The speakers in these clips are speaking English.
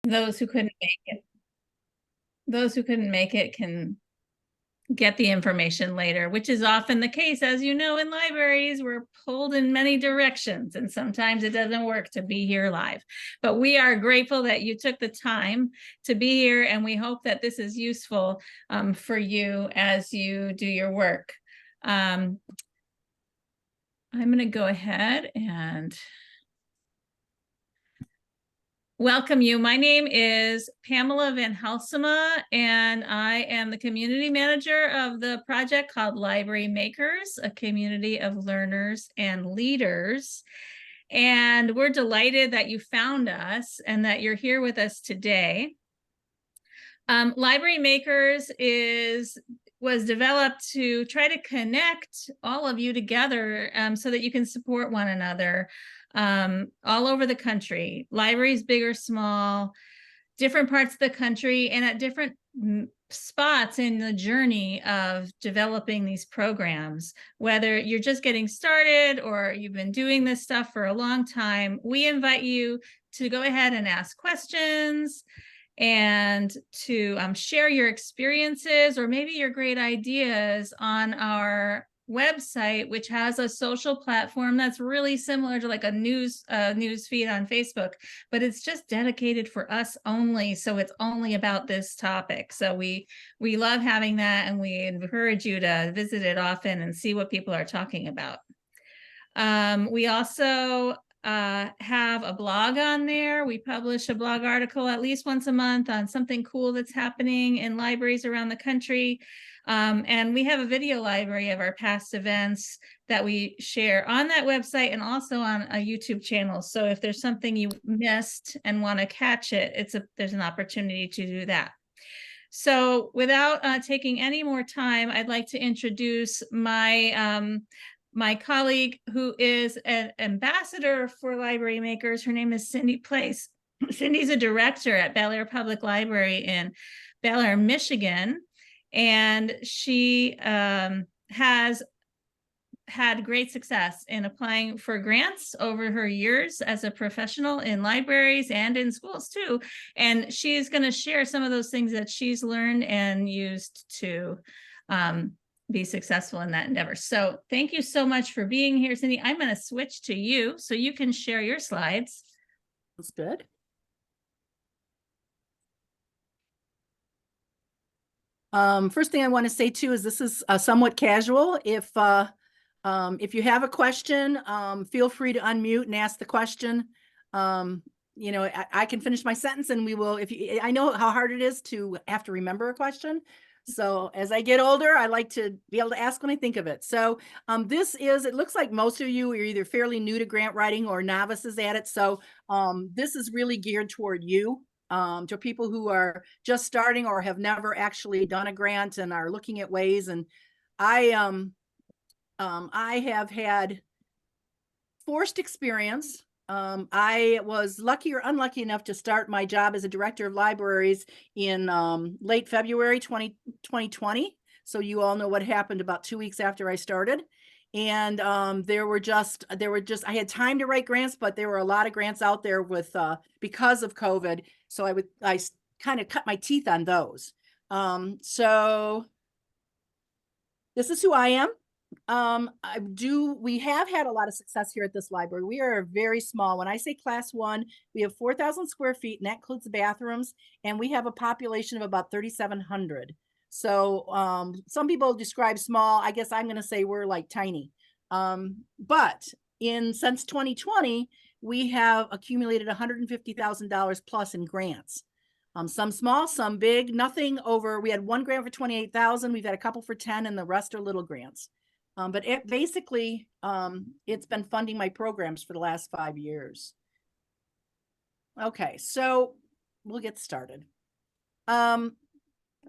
Those who couldn't make it can get the information later, which is often the case. As you know, in libraries, we're pulled in many directions, and sometimes it doesn't work to be here live. But we are grateful that you took the time to be here, and we hope that this is useful for you as you do your work. I'm going to go ahead and welcome you. My name is Pamela Van Halsema, and I am the community manager of the project called LibraryMakers, a community of learners and leaders. And we're delighted that you found us and that you're here with us today. LibraryMakers was developed to try to connect all of you together so that you can support one another all over the country, libraries big or small, different parts of the country, and at different spots in the journey of developing these programs. Whether you're just getting started or you've been doing this stuff for a long time, we invite you to go ahead and ask questions and to share your experiences or maybe your great ideas on our website, which has a social platform that's really similar to like a news feed on Facebook, but it's just dedicated for us only. So it's only about this topic. So we love having that, and we encourage you to visit it often and see what people are talking about. We also have a blog on there. We publish a blog article at least once a month on something cool that's happening in libraries around the country. And we have a video library of our past events that we share on that website and also on a YouTube channel. So if there's something you missed and want to catch it, there's an opportunity to do that. So without taking any more time, I'd like to introduce my colleague who is an ambassador for LibraryMakers. Her name is Cindi Place. Cindy's a director at Bellaire Public Library in Bellaire, Michigan, and she has had great success in applying for grants over her years as a professional in libraries and in schools too. And she's going to share some of those things that she's learned and used to be successful in that endeavor. So thank you so much for being here, Cindi. I'm going to switch to you so you can share your slides. That's good. First thing I want to say too is this is somewhat casual. If you have a question, feel free to unmute and ask the question. You know, I can finish my sentence and we will, I know how hard it is to have to remember a question. So as I get older, I like to be able to ask when I think of it. So it looks like most of you are either fairly new to grant writing or novices at it. So this is really geared toward you, to people who are just starting or have never actually done a grant and are looking at ways. And I have had forced experience. I was lucky or unlucky enough to start my job as a director of libraries in late February 2020. So you all know what happened about 2 weeks after I started. And I had time to write grants, but there were a lot of grants out there with because of COVID. So I kind of cut my teeth on those. So this is who I am. We have had a lot of success here at this library. We are very small. When I say class 1, we have 4,000 square feet, and that includes the bathrooms, and we have a population of about 3,700. So some people describe small. I guess I'm going to say we're like tiny. But since 2020, we have accumulated $150,000 plus in grants. Some small, some big, nothing over. We had one grant for 28,000. We've had a couple for 10, and the rest are little grants. But basically, it's been funding my programs for the last 5 years. Okay, so we'll get started.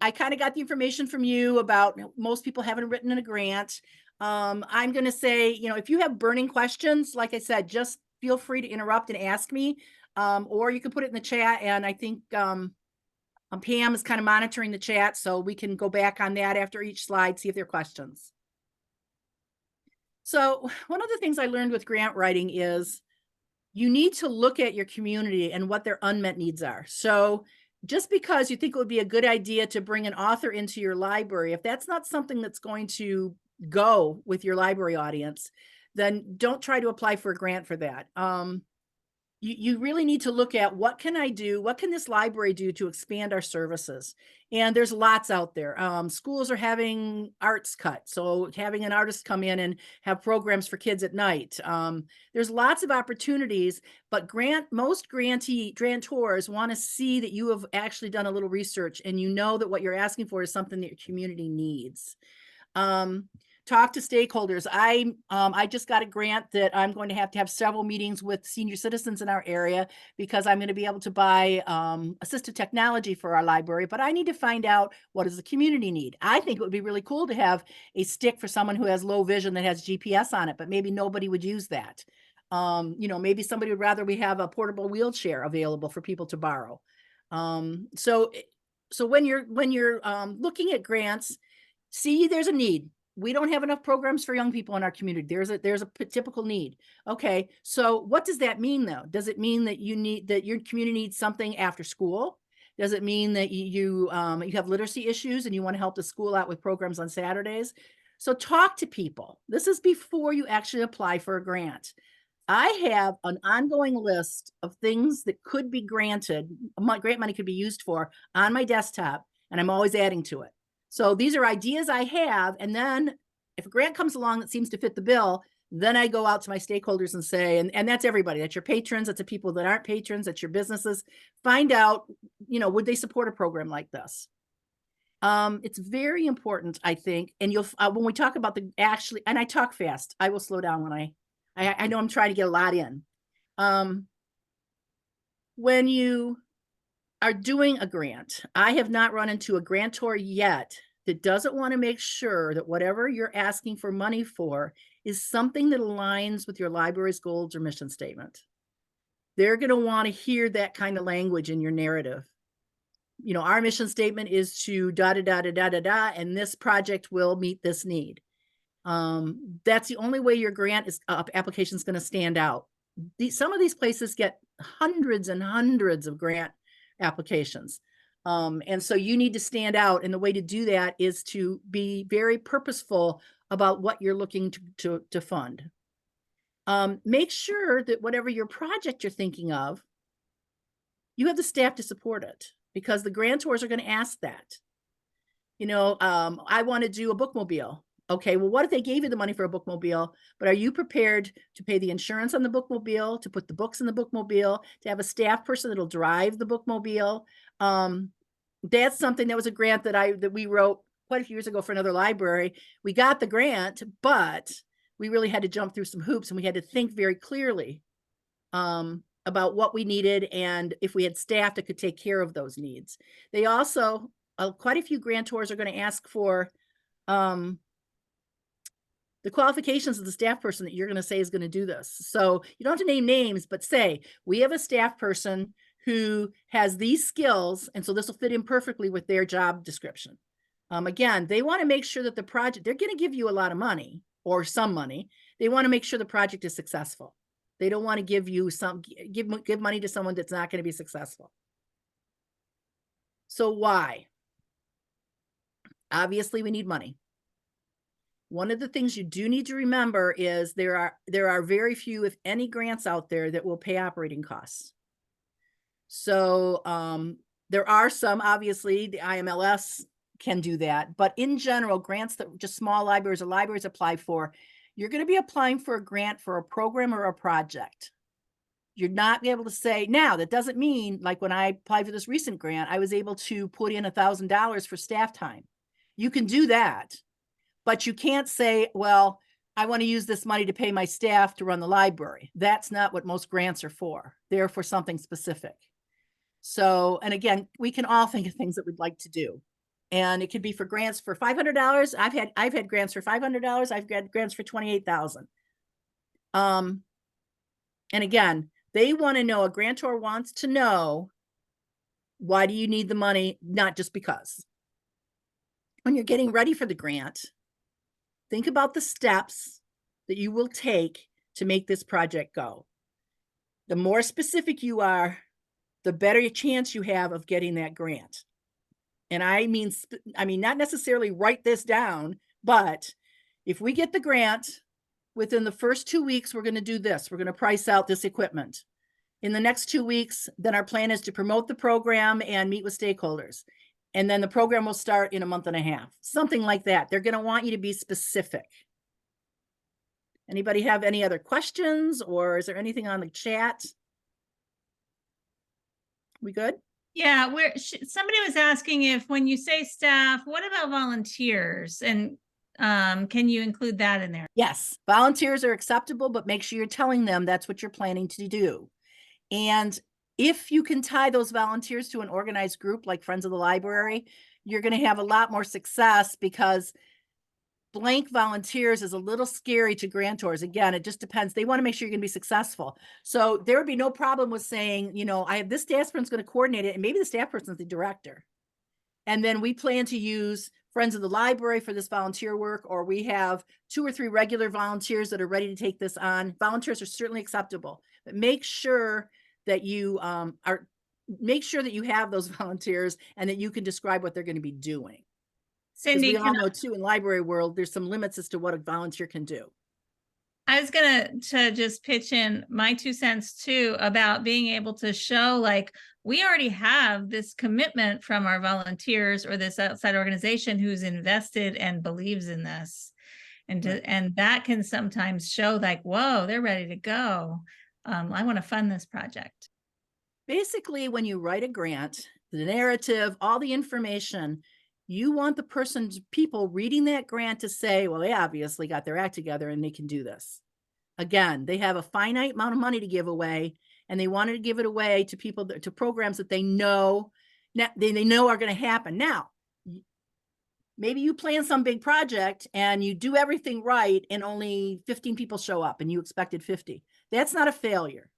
I kind of got the information from you about most people haven't written in a grant. I'm going to say, if you have burning questions, like I said, just feel free to interrupt and ask me, or you can put it in the chat. And I think Pam is kind of monitoring the chat, so we can go back on that after each slide, see if there are questions. So one of the things I learned with grant writing is you need to look at your community and what their unmet needs are. So just because you think it would be a good idea to bring an author into your library, if that's not something that's going to go with your library audience, then don't try to apply for a grant for that. You really need to look at, what can I do? What can this library do to expand our services? And there's lots out there. Schools are having arts cut. So having an artist come in and have programs for kids at night. There's lots of opportunities, but most grantors want to see that you have actually done a little research and you know that what you're asking for is something that your community needs. Talk to stakeholders. I just got a grant that I'm going to have several meetings with senior citizens in our area, because I'm going to be able to buy assistive technology for our library, but I need to find out, what does the community need? I think it would be really cool to have a stick for someone who has low vision that has GPS on it, but maybe nobody would use that. Maybe somebody would rather we have a portable wheelchair available for people to borrow. So when you're looking at grants, see there's a need. We don't have enough programs for young people in our community. There's a typical need. Okay, so what does that mean though? Does it mean that your community needs something after school? Does it mean that you have literacy issues and you want to help the school out with programs on Saturdays? So talk to people. This is before you actually apply for a grant. I have an ongoing list of things that could be granted, grant money could be used for, on my desktop, and I'm always adding to it. So these are ideas I have. And then if a grant comes along that seems to fit the bill, then I go out to my stakeholders and say, and that's everybody, that's your patrons, that's the people that aren't patrons, that's your businesses, find out, would they support a program like this? It's very important, I think. And you'll, when we talk about and I talk fast, I will slow down when I know I'm trying to get a lot in. When you are doing a grant, I have not run into a grantor yet that doesn't want to make sure that whatever you're asking for money for is something that aligns with your library's goals or mission statement. They're going to want to hear that kind of language in your narrative. Our mission statement is to da da da da da da da, and this project will meet this need. That's the only way your grant application is going to stand out. Some of these places get hundreds and hundreds of grant applications. And so you need to stand out. And the way to do that is to be very purposeful about what you're looking to fund. Make sure that whatever your project you're thinking of, you have the staff to support it, because the grantors are going to ask that. I want to do a bookmobile. Okay, well, what if they gave you the money for a bookmobile, but are you prepared to pay the insurance on the bookmobile, to put the books in the bookmobile, to have a staff person that'll drive the bookmobile? That's something that was a grant that we wrote quite a few years ago for another library. We got the grant, but we really had to jump through some hoops, and we had to think very clearly about what we needed and if we had staff that could take care of those needs. They also, quite a few grantors are going to ask for the qualifications of the staff person that you're going to say is going to do this. So you don't have to name names, but say, we have a staff person who has these skills, and so this will fit in perfectly with their job description. Again, they want to make sure that the project, they're going to give you a lot of money or some money. They want to make sure the project is successful. They don't want to give money to someone that's not going to be successful. So why? Obviously, we need money. One of the things you do need to remember is there are very few, if any, grants out there that will pay operating costs. So there are some, obviously, the IMLS can do that. But in general, grants that just small libraries or libraries apply for, you're going to be applying for a grant for a program or a project. You're not able to say, now, that doesn't mean, like when I applied for this recent grant, I was able to put in $1,000 for staff time. You can do that. But you can't say, well, I want to use this money to pay my staff to run the library. That's not what most grants are for. They're for something specific. So, and again, we can all think of things that we'd like to do. And it could be for grants for $500. I've had grants for $500. I've got grants for $28,000. And again, they want to know, a grantor wants to know, why do you need the money? Not just because. When you're getting ready for the grant, think about the steps that you will take to make this project go. The more specific you are, the better chance you have of getting that grant. And I mean, not necessarily write this down, but if we get the grant within the first 2 weeks, we're going to do this. We're going to price out this equipment. In the next 2 weeks, then our plan is to promote the program and meet with stakeholders. And then the program will start in a month and a half, something like that. They're going to want you to be specific. Anybody have any other questions, or is there anything on the chat? We good? Yeah, somebody was asking if when you say staff, what about volunteers? And can you include that in there? Yes, volunteers are acceptable, but make sure you're telling them that's what you're planning to do. And if you can tie those volunteers to an organized group like Friends of the Library, you're going to have a lot more success, because blank volunteers is a little scary to grantors. Again, it just depends. They want to make sure you're going to be successful. So there would be no problem with saying, you know, I have this staff person's going to coordinate it, and maybe the staff person's the director. And then we plan to use Friends of the Library for this volunteer work, or we have 2 or 3 regular volunteers that are ready to take this on. Volunteers are certainly acceptable, but make sure that you have those volunteers and that you can describe what they're going to be doing. Cindi, we all know too, in library world, there's some limits as to what a volunteer can do. I was gonna just pitch in my 2 cents too about being able to show, like, we already have this commitment from our volunteers or this outside organization who's invested and believes in this. And and that can sometimes show, like, whoa, they're ready to go. I want to fund this project. Basically, when you write a grant, the narrative, all the information, you want the people reading that grant to say, well, they obviously got their act together and they can do this. Again, they have a finite amount of money to give away, and they wanted to give it away to people, to programs that they know are going to happen. Now, maybe you plan some big project and you do everything right and only 15 people show up and you expected 50. That's not a failure.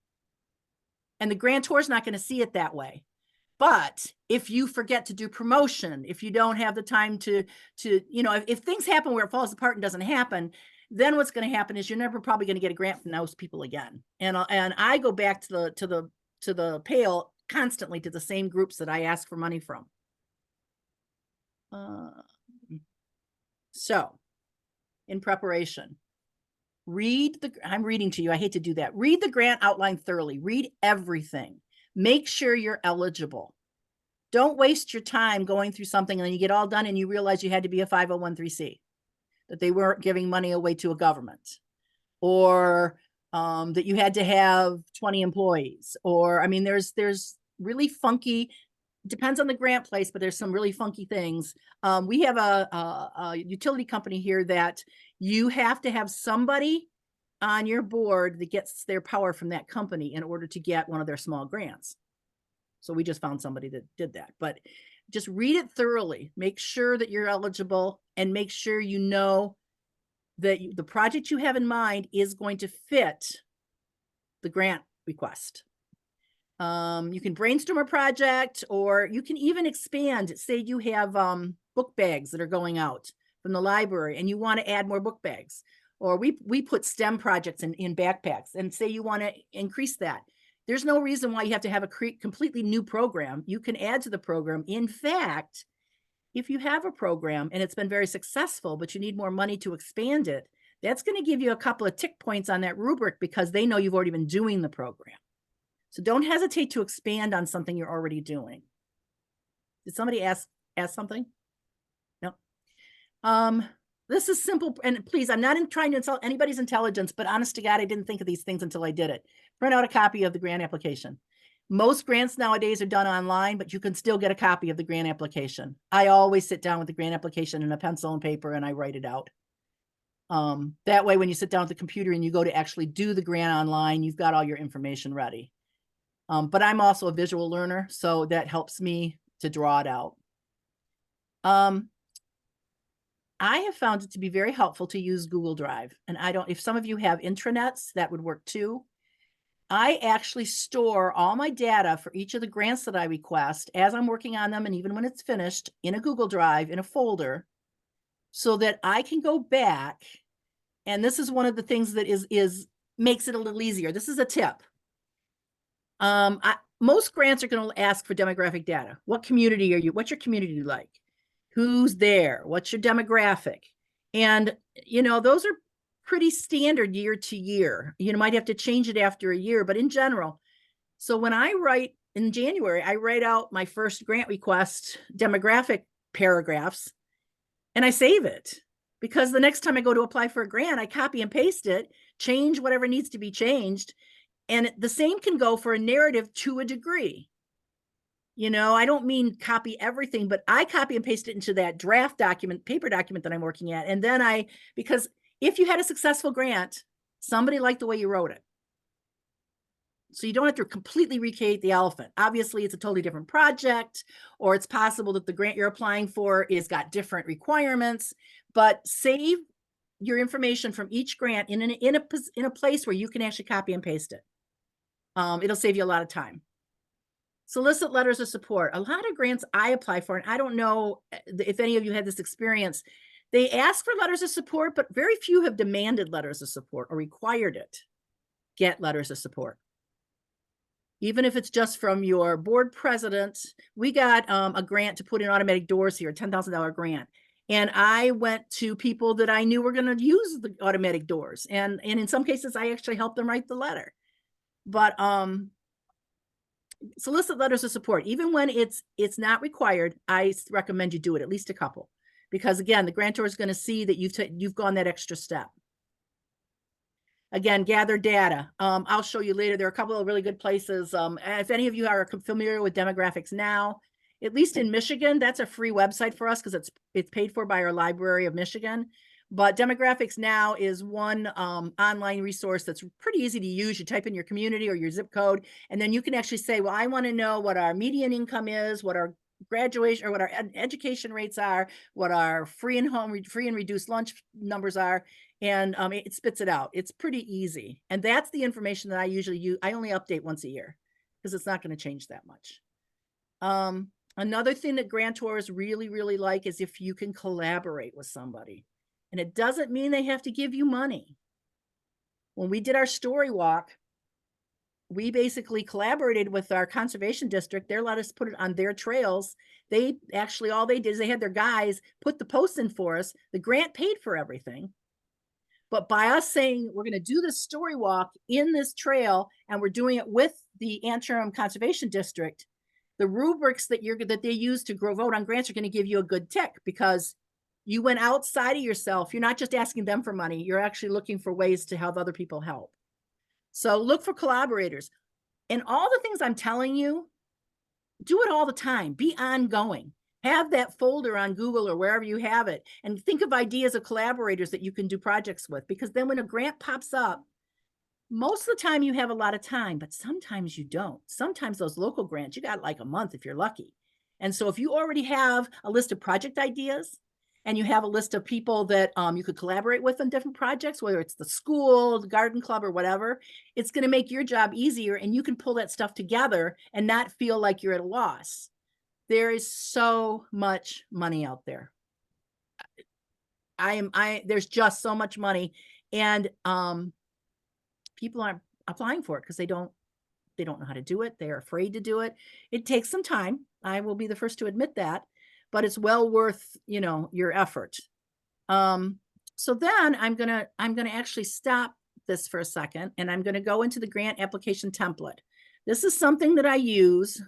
And the grantor's not going to see it that way. But if you forget to do promotion, if you don't have the time to if things happen where it falls apart and doesn't happen, then what's going to happen is you're never probably going to get a grant from those people again. And I go back to the Pale constantly, to the same groups that I ask for money from. So in preparation, I'm reading to you. I hate to do that. Read the grant outline thoroughly. Read everything. Make sure you're eligible. Don't waste your time going through something and then you get all done and you realize you had to be a 501(c), that they weren't giving money away to a government, or that you had to have 20 employees, or, I mean, there's really funky, depends on the grant place, but there's some really funky things. We have a utility company here that you have to have somebody on your board that gets their power from that company in order to get one of their small grants. So we just found somebody that did that. But just read it thoroughly. Make sure that you're eligible, and make sure you know that the project you have in mind is going to fit the grant request. You can brainstorm a project, or you can even expand. Say you have book bags that are going out from the library and you want to add more book bags. Or we put STEM projects in backpacks, and say you want to increase that. There's no reason why you have to have a completely new program. You can add to the program. In fact, if you have a program and it's been very successful, but you need more money to expand it, that's going to give you a couple of tick points on that rubric, because they know you've already been doing the program. So don't hesitate to expand on something you're already doing. Did somebody ask something? No. This is simple, and please, I'm not trying to insult anybody's intelligence, but honest to God, I didn't think of these things until I did it. Print out a copy of the grant application. Most grants nowadays are done online, but you can still get a copy of the grant application. I always sit down with the grant application and a pencil and paper, and I write it out. That way, when you sit down at the computer and you go to actually do the grant online, you've got all your information ready. But I'm also a visual learner, so that helps me to draw it out. I have found it to be very helpful to use Google Drive. And if some of you have intranets, that would work too. I actually store all my data for each of the grants that I request as I'm working on them, and even when it's finished, in a Google Drive, in a folder, so that I can go back. And this is one of the things that makes it a little easier. This is a tip. Most grants are going to ask for demographic data. What community are you? What's your community like? Who's there? What's your demographic? And, those are pretty standard year to year. You might have to change it after a year, but in general. So when I write in January, I write out my first grant request demographic paragraphs and I save it, because the next time I go to apply for a grant, I copy and paste it, change whatever needs to be changed. And the same can go for a narrative to a degree. I don't mean copy everything, but I copy and paste it into that draft document, paper document that I'm working at. And then because if you had a successful grant, somebody liked the way you wrote it. So you don't have to completely recreate the elephant. Obviously, it's a totally different project, or it's possible that the grant you're applying for is got different requirements, but save your information from each grant in a place where you can actually copy and paste it. It'll save you a lot of time. Solicit letters of support. A lot of grants I apply for, and I don't know if any of you had this experience, they ask for letters of support, but very few have demanded letters of support or required it. Get letters of support. Even if it's just from your board president. We got a grant to put in automatic doors here, a $10,000 grant. And I went to people that I knew were going to use the automatic doors. And in some cases, I actually helped them write the letter. But solicit letters of support. Even when it's not required, I recommend you do it, at least a couple. Because again, the grantor is going to see that you've gone that extra step. Again, gather data. I'll show you later. There are a couple of really good places. If any of you are familiar with Demographics Now, at least in Michigan, that's a free website for us because it's paid for by our Library of Michigan. But Demographics Now is one online resource that's pretty easy to use. You type in your community or your zip code, and then you can actually say, well, I want to know what our median income is, what our graduation or what our education rates are, what our free and reduced lunch numbers are. And it spits it out. It's pretty easy. And that's the information that I usually use. I only update once a year because it's not going to change that much. Another thing that grantors really, really like is if you can collaborate with somebody. And it doesn't mean they have to give you money. When we did our story walk, we basically collaborated with our conservation district. They let us put it on their trails. They actually, all they did is they had their guys put the posts in for us. The grant paid for everything. But by us saying we're going to do this story walk in this trail, and we're doing it with the Antrim Conservation District, the rubrics that they use to vote on grants are going to give you a good tick, because you went outside of yourself. You're not just asking them for money. You're actually looking for ways to have other people help. So look for collaborators. And all the things I'm telling you, do it all the time. Be ongoing. Have that folder on Google or wherever you have it, and think of ideas of collaborators that you can do projects with, because then when a grant pops up, most of the time you have a lot of time, but sometimes you don't. Sometimes those local grants, you got like a month if you're lucky. And so if you already have a list of project ideas and you have a list of people that you could collaborate with on different projects, whether it's the school, the garden club, or whatever, it's going to make your job easier, and you can pull that stuff together and not feel like you're at a loss. There is so much money out there. There's just so much money, and people aren't applying for it because they don't know how to do it. They're afraid to do it. It takes some time. I will be the first to admit that, but it's well worth, your effort. So then I'm gonna actually stop this for a second, and I'm gonna go into the grant application template. This is something that I use.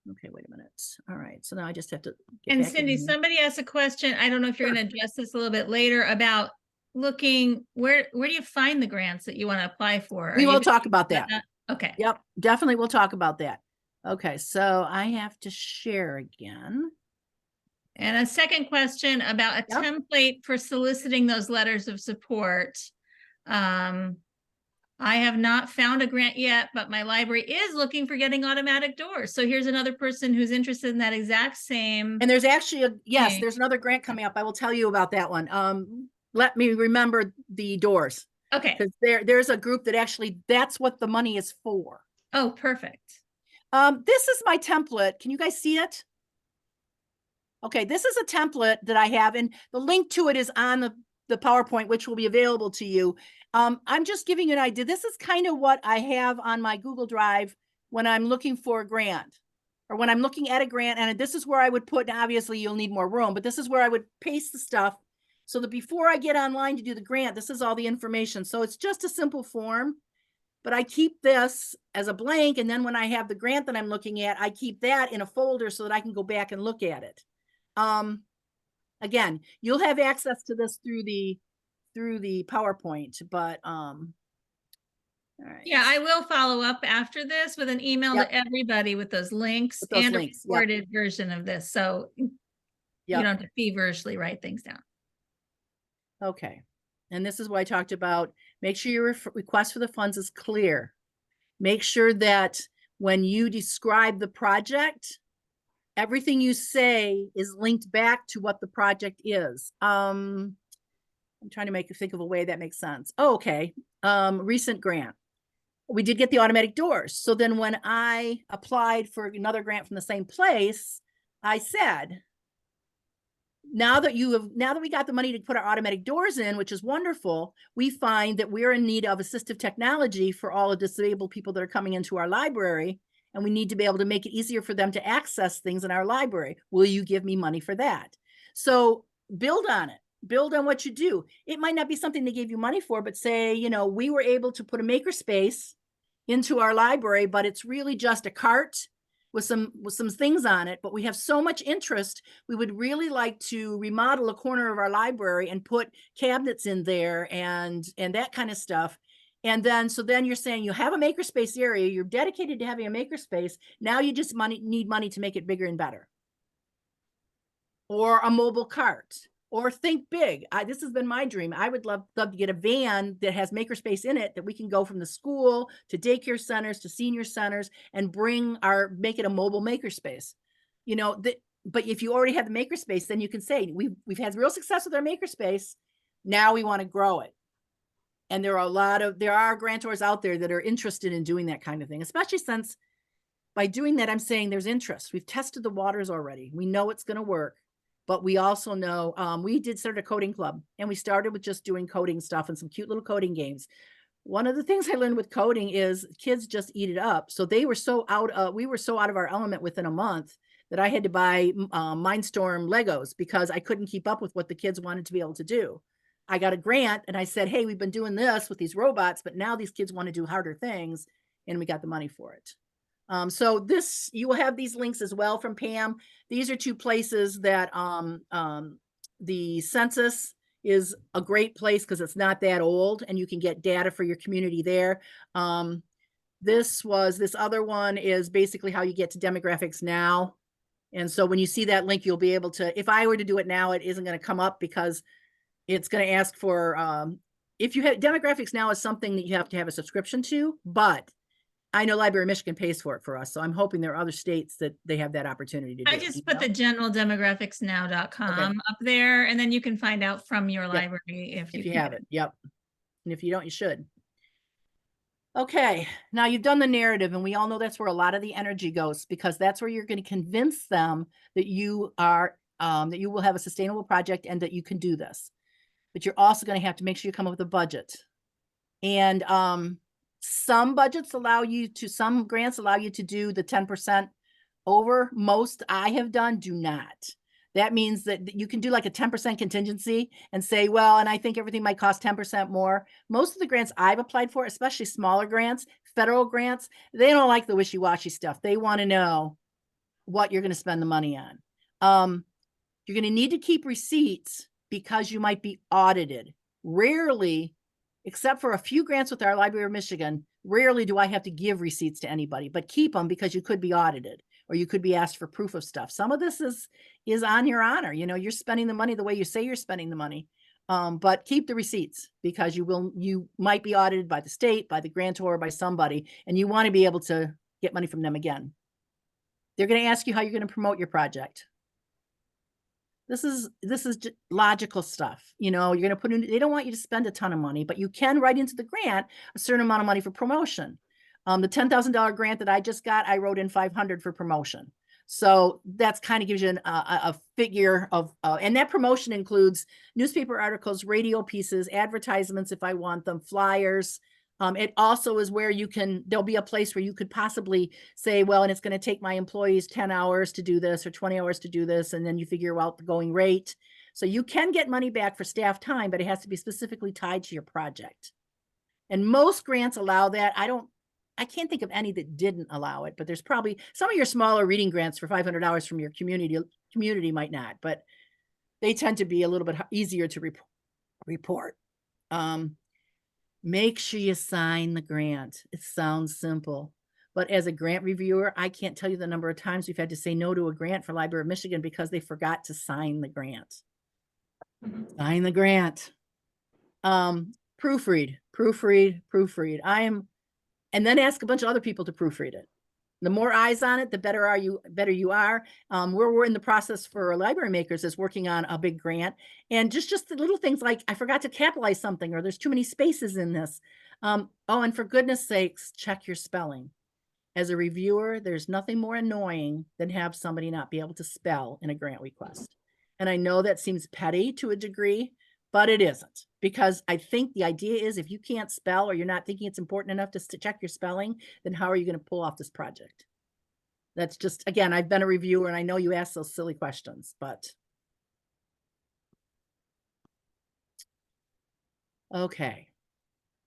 Okay, wait a minute. All right, so now I just have to get back Cindy, somebody asked a question. I don't know if you're going to address this a little bit later about looking where do you find the grants that you want to apply for? We will talk about that. Okay. Yep, definitely we'll talk about that. Okay, so I have to share again. And a second question about a template for soliciting those letters of support. I have not found a grant yet, but my library is looking for getting automatic doors. So here's another person who's interested in that exact same. And there's actually there's another grant coming up. I will tell you about that one. Let me remember the doors. Okay. Because there's a group that actually, that's what the money is for. Oh, perfect. This is my template. Can you guys see it? Okay, this is a template that I have, and the link to it is on the PowerPoint, which will be available to you. I'm just giving you an idea. This is kind of what I have on my Google Drive when I'm looking for a grant, or when I'm looking at a grant, and this is where I would put, obviously you'll need more room, but this is where I would paste the stuff so that before I get online to do the grant, this is all the information. So it's just a simple form, but I keep this as a blank. And then when I have the grant that I'm looking at, I keep that in a folder so that I can go back and look at it. Again, you'll have access to this through the PowerPoint, but all right. Yeah, I will follow up after this with an email Yep. to everybody with those links With those and links, a yep. recorded version of this. So you Yep. don't have to feverishly write things down. Okay. And this is what I talked about. Make sure your request for the funds is clear. Make sure that when you describe the project, everything you say is linked back to what the project is. I'm trying to think of a way that makes sense. Oh, okay. Recent grant. We did get the automatic doors. So then when I applied for another grant from the same place, I said, now that we got the money to put our automatic doors in, which is wonderful, we find that we're in need of assistive technology for all the disabled people that are coming into our library. And we need to be able to make it easier for them to access things in our library. Will you give me money for that? So build on it. Build on what you do. It might not be something they gave you money for, but say, we were able to put a makerspace into our library, but it's really just a cart with some things on it. But we have so much interest. We would really like to remodel a corner of our library and put cabinets in there and that kind of stuff. And then, so then you're saying you have a makerspace area, you're dedicated to having a makerspace. Now you just need money to make it bigger and better. Or a mobile cart, or think big. This has been my dream. I would love to get a van that has makerspace in it that we can go from the school to daycare centers to senior centers and make it a mobile makerspace. But if you already have the makerspace, then you can say, we've had real success with our makerspace. Now we want to grow it. And there are grantors out there that are interested in doing that kind of thing, especially since by doing that, I'm saying there's interest. We've tested the waters already. We know it's going to work. But we also know, we did start a coding club, and we started with just doing coding stuff and some cute little coding games. One of the things I learned with coding is kids just eat it up. So we were so out of our element within a month that I had to buy Mindstorm Legos because I couldn't keep up with what the kids wanted to be able to do. I got a grant and I said, hey, we've been doing this with these robots, but now these kids want to do harder things, and we got the money for it. So you will have these links as well from Pam. These are two places that the census is a great place because it's not that old, and you can get data for your community there. This other one is basically how you get to demographics now. And so when you see that link, you'll be able to, if I were to do it now, it isn't going to come up because it's going to ask for, if you have demographics now is something that you have to have a subscription to, but I know Library Michigan pays for it for us. So I'm hoping there are other states that they have that opportunity to do. I just put the generaldemographicsnow.com up there, and then you can find out from your library if you have it. Yep. And if you don't, you should. Okay. Now you've done the narrative, and we all know that's where a lot of the energy goes, because that's where you're going to convince them that you will have a sustainable project and that you can do this. But you're also going to have to make sure you come up with a budget. And some grants allow you to do the 10% over. Most I have done do not. That means that you can do like a 10% contingency and say, well, and I think everything might cost 10% more. Most of the grants I've applied for, especially smaller grants, federal grants, they don't like the wishy-washy stuff. They want to know what you're going to spend the money on. You're going to need to keep receipts because you might be audited. Rarely, except for a few grants with our Library of Michigan, rarely do I have to give receipts to anybody, but keep them because you could be audited or you could be asked for proof of stuff. Some of this is on your honor. You're spending the money the way you say you're spending the money, but keep the receipts because you might be audited by the state, by the grantor, by somebody, and you want to be able to get money from them again. They're going to ask you how you're going to promote your project. This is logical stuff. You're going to put in, they don't want you to spend a ton of money, but you can write into the grant a certain amount of money for promotion. The $10,000 grant that I just got, I wrote in $500 for promotion. So that's kind of gives you a figure of, and that promotion includes newspaper articles, radio pieces, advertisements if I want them, flyers. It also is where there'll be a place where you could possibly say, well, and it's going to take my employees 10 hours to do this or 20 hours to do this. And then you figure out the going rate. So you can get money back for staff time, but it has to be specifically tied to your project. And most grants allow that. I can't think of any that didn't allow it, but there's probably some of your smaller reading grants for $500 from your community might not, but they tend to be a little bit easier to report. Make sure you sign the grant. It sounds simple, but as a grant reviewer, I can't tell you the number of times we've had to say no to a grant for Library of Michigan because they forgot to sign the grant. Sign the grant. Proofread. And then ask a bunch of other people to proofread it. The more eyes on it, the better you are. We're in the process for LibraryMakers is working on a big grant, and just the little things like I forgot to capitalize something, or there's too many spaces in this. Oh, and for goodness sakes, check your spelling. As a reviewer, there's nothing more annoying than have somebody not be able to spell in a grant request. And I know that seems petty to a degree, but it isn't, because I think the idea is if you can't spell or you're not thinking it's important enough to check your spelling, then how are you going to pull off this project? That's just, again, I've been a reviewer and I know you ask those silly questions, but. Okay.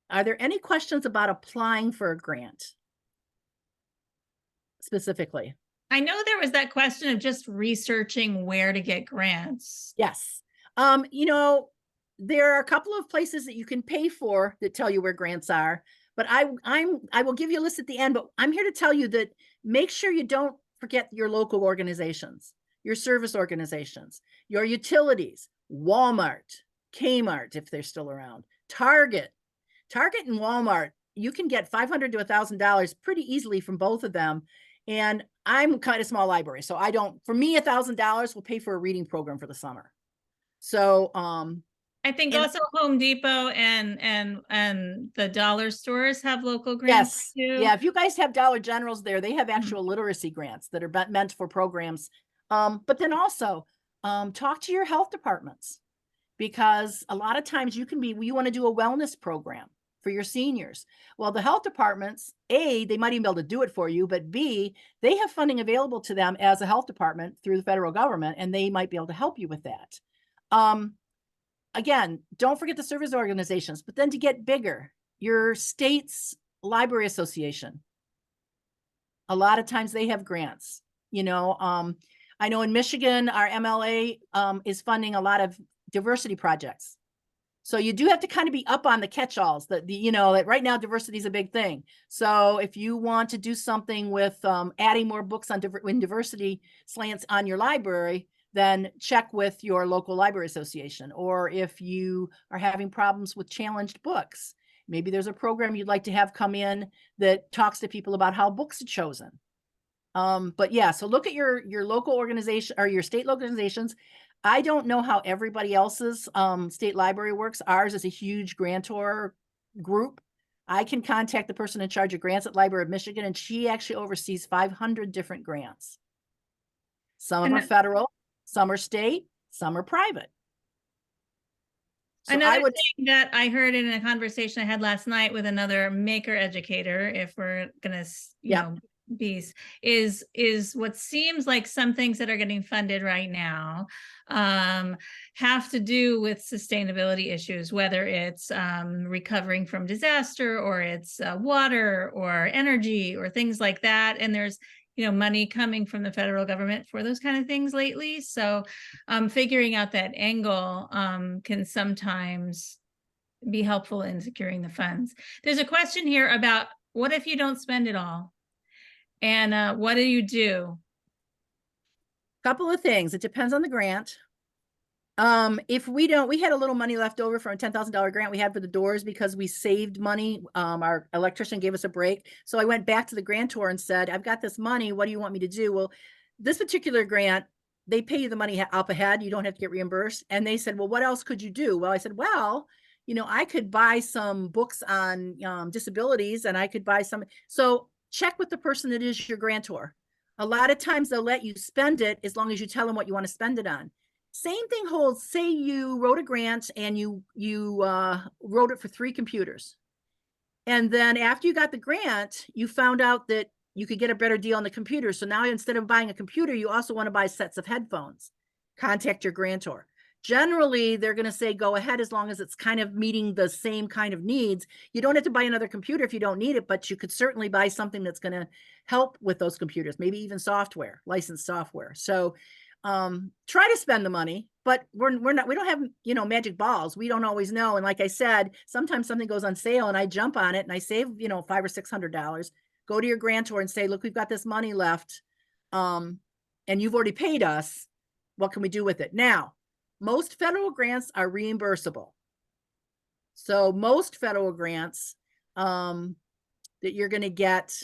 Are there any questions about applying for a grant specifically? I know there was that question of just researching where to get grants. Yes. There are a couple of places that you can pay for that tell you where grants are, but I will give you a list at the end, but I'm here to tell you that make sure you don't forget your local organizations, your service organizations, your utilities, Walmart, Kmart, if they're still around, Target and Walmart. You can get $500 to $1,000 pretty easily from both of them. And I'm kind of small library, so for me, $1,000 will pay for a reading program for the summer. So, I think also Home Depot and the dollar stores have local grants too. Yeah, if you guys have Dollar Generals there, they have actual literacy grants that are meant for programs. But then also talk to your health departments, because a lot of times you want to do a wellness program for your seniors. Well, the health departments, A, they might even be able to do it for you, but B, they have funding available to them as a health department through the federal government, and they might be able to help you with that. Again, don't forget the service organizations, but then to get bigger, your state's library association. A lot of times they have grants. I know in Michigan, our MLA is funding a lot of diversity projects. So you do have to kind of be up on the catch-alls that right now diversity is a big thing. So if you want to do something with adding more books on diversity slants on your library, then check with your local library association. Or if you are having problems with challenged books, maybe there's a program you'd like to have come in that talks to people about how books are chosen. But yeah, so look at your local organization or your state organizations. I don't know how everybody else's state library works. Ours is a huge grantor group. I can contact the person in charge of grants at Library of Michigan, and she actually oversees 500 different grants. Some are federal, some are state, some are private. So another thing that I heard in a conversation I had last night with another maker educator, if we're going to, is what seems like some things that are getting funded right now have to do with sustainability issues, whether it's recovering from disaster, or it's water or energy or things like that. And there's money coming from the federal government for those kind of things lately. So figuring out that angle can sometimes be helpful in securing the funds. There's a question here about what if you don't spend it all? And what do you do? Couple of things. It depends on the grant. If we had a little money left over from a $10,000 grant we had for the doors because we saved money. Our electrician gave us a break. So I went back to the grantor and said, I've got this money. What do you want me to do? Well, this particular grant, they pay you the money up ahead. You don't have to get reimbursed. And they said, well, what else could you do? Well, I said, well, I could buy some books on disabilities, and I could buy some. So check with the person that is your grantor. A lot of times they'll let you spend it as long as you tell them what you want to spend it on. Same thing holds, say you wrote a grant and you wrote it for 3 computers. And then after you got the grant, you found out that you could get a better deal on the computer. So now instead of buying a computer, you also want to buy sets of headphones. Contact your grantor. Generally, they're going to say, go ahead, as long as it's kind of meeting the same kind of needs. You don't have to buy another computer if you don't need it, but you could certainly buy something that's going to help with those computers, maybe even software, licensed software. So try to spend the money, but we don't have, magic balls. We don't always know. And like I said, sometimes something goes on sale and I jump on it and I save, $500 or $600. Go to your grantor and say, look, we've got this money left. And you've already paid us. What can we do with it? Now, most federal grants are reimbursable. So most federal grants that you're going to get,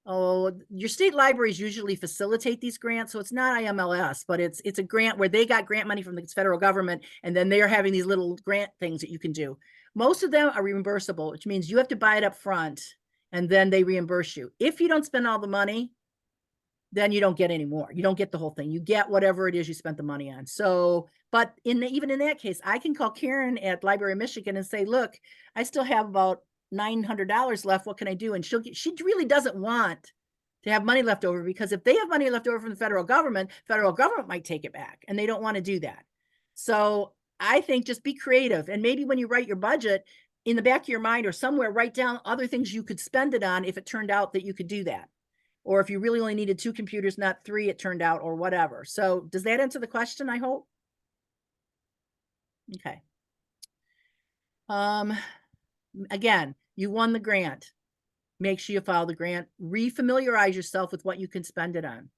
your state libraries usually facilitate these grants. So it's not IMLS, but it's a grant where they got grant money from the federal government, and then they're having these little grant things that you can do. Most of them are reimbursable, which means you have to buy it up front and then they reimburse you. If you don't spend all the money, then you don't get any more. You don't get the whole thing. You get whatever it is you spent the money on. So, but even in that case, I can call Karen at Library Michigan and say, look, I still have about $900 left. What can I do? And she really doesn't want to have money left over, because if they have money left over from the federal government might take it back, and they don't want to do that. So I think just be creative. And maybe when you write your budget, in the back of your mind or somewhere, write down other things you could spend it on if it turned out that you could do that. Or if you really only needed 2 computers, not 3, it turned out, or whatever. So does that answer the question, I hope? Okay. Again, you won the grant. Make sure you file the grant. Refamiliarize yourself with what you can spend it on.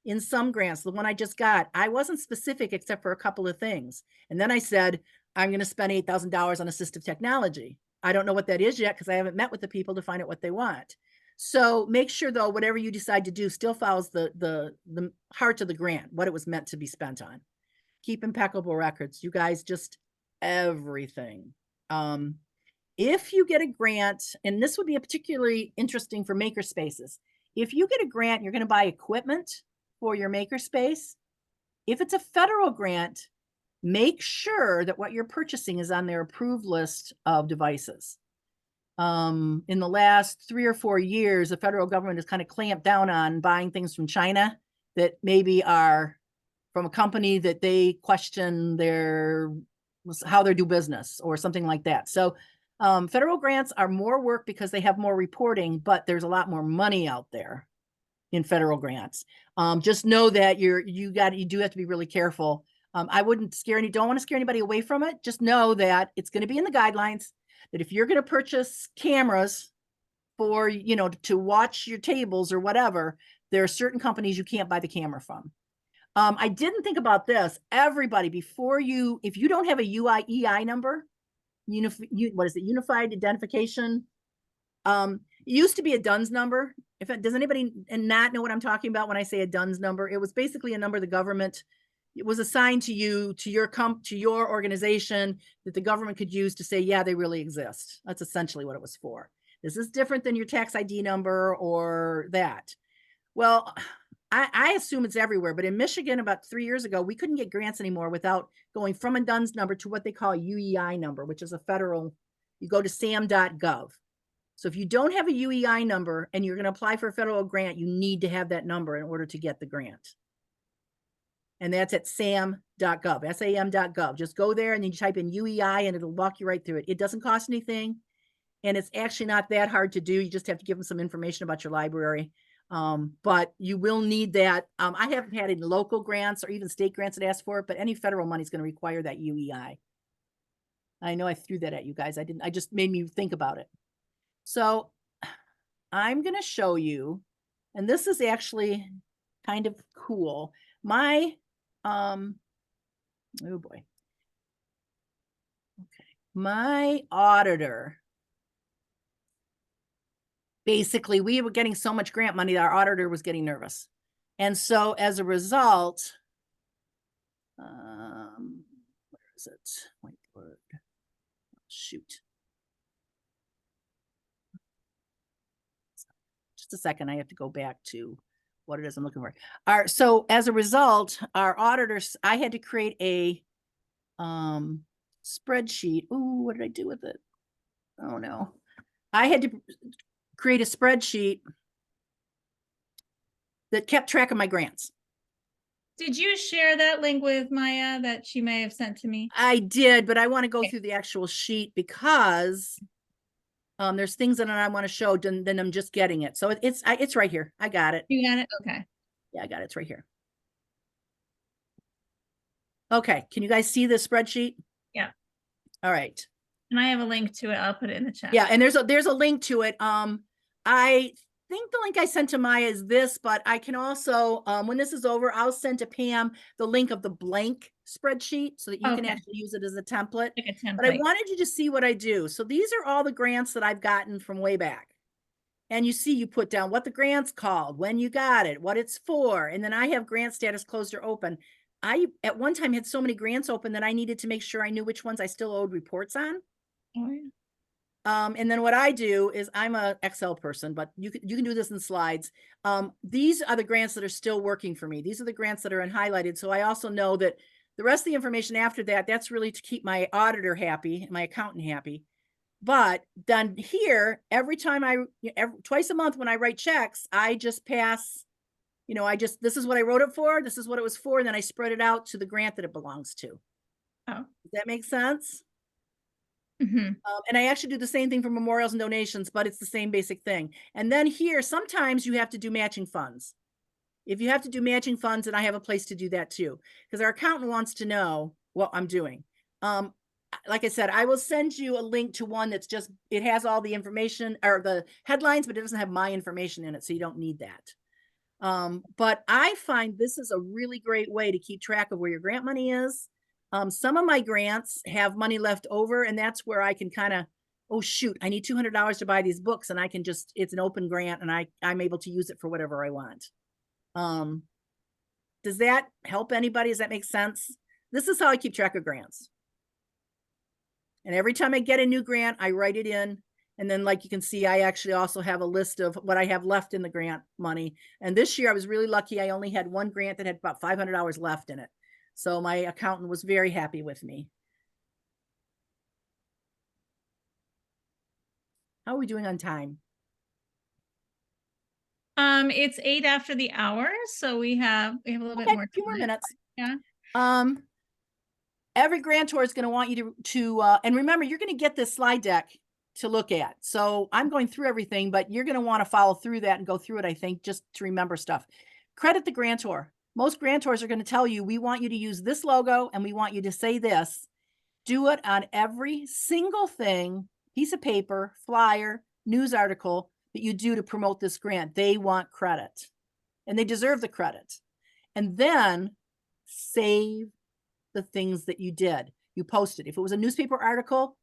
In some grants, the one I just got, I wasn't specific except for a couple of things. And then I said, I'm going to spend $8,000 on assistive technology. I don't know what that is yet because I haven't met with the people to find out what they want. So make sure, though, whatever you decide to do still follows the heart of the grant, what it was meant to be spent on. Keep impeccable records. You guys, just everything. If you get a grant, and this would be particularly interesting for maker spaces. If you get a grant, you're going to buy equipment for your maker space. If it's a federal grant, make sure that what you're purchasing is on their approved list of devices. In the last 3 or 4 years, the federal government has kind of clamped down on buying things from China that maybe are from a company that they question how they do business or something like that. So federal grants are more work because they have more reporting, but there's a lot more money out there in federal grants. Just know that you do have to be really careful. I wouldn't don't want to scare anybody away from it. Just know that it's going to be in the guidelines, that if you're going to purchase cameras for, to watch your tables or whatever, there are certain companies you can't buy the camera from. I didn't think about this. Everybody, if you don't have a UIEI number, what is it? Unified Identification. It used to be a DUNS number. Does anybody not know what I'm talking about when I say a DUNS number? It was basically a number the government, it was assigned to you, to your organization, that the government could use to say, yeah, they really exist. That's essentially what it was for. This is different than your tax ID number or that. Well, I assume it's everywhere, but in Michigan about 3 years ago, we couldn't get grants anymore without going from a DUNS number to what they call a UEI number, which is a federal, you go to sam.gov. So if you don't have a UEI number and you're going to apply for a federal grant, you need to have that number in order to get the grant. And that's at sam.gov, sam.gov. Just go there and then you type in UEI and it'll walk you right through it. It doesn't cost anything. And it's actually not that hard to do. You just have to give them some information about your library. But you will need that. I haven't had any local grants or even state grants that ask for it, but any federal money is going to require that UEI. I know I threw that at you guys. I just made me think about it. So I'm going to show you, and this is actually kind of cool. Oh boy. Okay. My auditor, basically, we were getting so much grant money that our auditor was getting nervous. And so as a result, where is it? Whiteboard. Shoot. Just a second, I have to go back to what it is I'm looking for. So as a result, our auditors, I had to create a spreadsheet. Ooh, what did I do with it? Oh no. I had to create a spreadsheet that kept track of my grants. Did you share that link with Maya that she may have sent to me? I did, but I want to go through the actual sheet because there's things that I want to show, then I'm just getting it. So it's right here. I got it. You got it? Okay. Yeah, I got it. It's right here. Okay. Can you guys see the spreadsheet? Yeah. All right. And I have a link to it. I'll put it in the chat. Yeah, and there's a link to it. I think the link I sent to Maya is this, but I can also, when this is over, I'll send to Pam the link of the blank spreadsheet so that you can actually use it as a template. Like a template. But I wanted you to see what I do. So these are all the grants that I've gotten from way back. And you see, you put down what the grant's called, when you got it, what it's for. And then I have grant status closed or open. I, at one time, had so many grants open that I needed to make sure I knew which ones I still owed reports on. Oh, yeah. And then what I do is I'm a Excel person, but you can do this in slides. These are the grants that are still working for me. These are the grants that are in highlighted. So I also know that the rest of the information after that, that's really to keep my auditor happy, my accountant happy. But then here, every time twice a month when I write checks, I just pass, this is what I wrote it for. This is what it was for. And then I spread it out to the grant that it belongs to. Oh. Does that make sense? Mm-hmm. And I actually do the same thing for memorials and donations, but it's the same basic thing. And then here, sometimes you have to do matching funds. If you have to do matching funds, then I have a place to do that too, because our accountant wants to know what I'm doing. Like I said, I will send you a link to one that's just, it has all the information or the headlines, but it doesn't have my information in it. So you don't need that. But I find this is a really great way to keep track of where your grant money is. Some of my grants have money left over, and that's where I can kind of, oh shoot, I need $200 to buy these books, and I can just, it's an open grant, and I'm able to use it for whatever I want. Does that help anybody? Does that make sense? This is how I keep track of grants. And every time I get a new grant, I write it in. And then, like you can see, I actually also have a list of what I have left in the grant money. And this year I was really lucky. I only had one grant that had about $500 left in it. So my accountant was very happy with me. How are we doing on time? It's 8 after the hour, so we have a little bit more. A few more minutes. Yeah. Every grantor is going to want you to and remember, you're going to get this slide deck to look at. So I'm going through everything, but you're going to want to follow through that and go through it, I think, just to remember stuff. Credit the grantor. Most grantors are going to tell you, we want you to use this logo and we want you to say this. Do it on every single thing, piece of paper, flyer, news article that you do to promote this grant. They want credit and they deserve the credit. And then save the things that you did. You posted. If it was a newspaper article,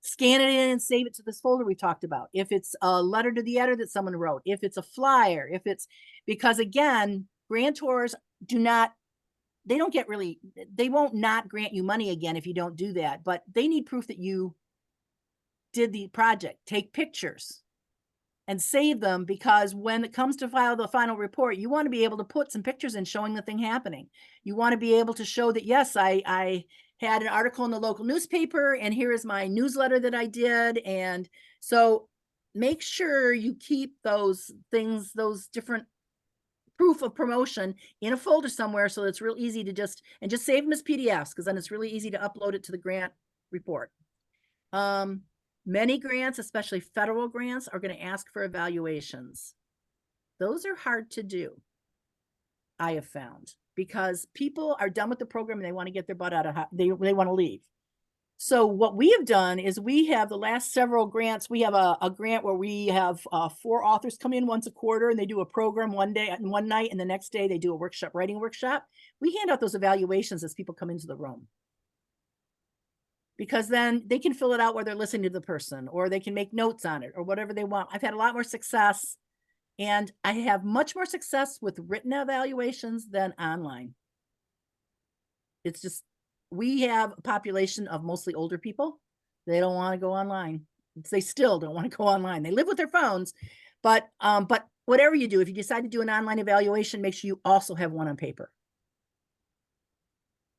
scan it in and save it to this folder we talked about. If it's a letter to the editor that someone wrote, if it's a flyer, because again, grantors they won't not grant you money again if you don't do that, but they need proof that you did the project. Take pictures and save them, because when it comes to file the final report, you want to be able to put some pictures in showing the thing happening. You want to be able to show that, yes, I had an article in the local newspaper and here is my newsletter that I did. And so make sure you keep those things, those different proof of promotion in a folder somewhere, so it's real easy to just save them as PDFs, because then it's really easy to upload it to the grant report. Many grants, especially federal grants, are going to ask for evaluations. Those are hard to do, I have found, because people are done with the program and they want to get their butt out of they want to leave. So what we have done is we have the last several grants. We have a grant where we have 4 authors come in once a quarter and they do a program one day and one night, and the next day they do a workshop, writing workshop. We hand out those evaluations as people come into the room, because then they can fill it out while they're listening to the person, or they can make notes on it or whatever they want. I've had a lot more success, and I have much more success with written evaluations than online. It's just, we have a population of mostly older people. They don't want to go online. They still don't want to go online. They live with their phones, but whatever you do, if you decide to do an online evaluation, make sure you also have one on paper.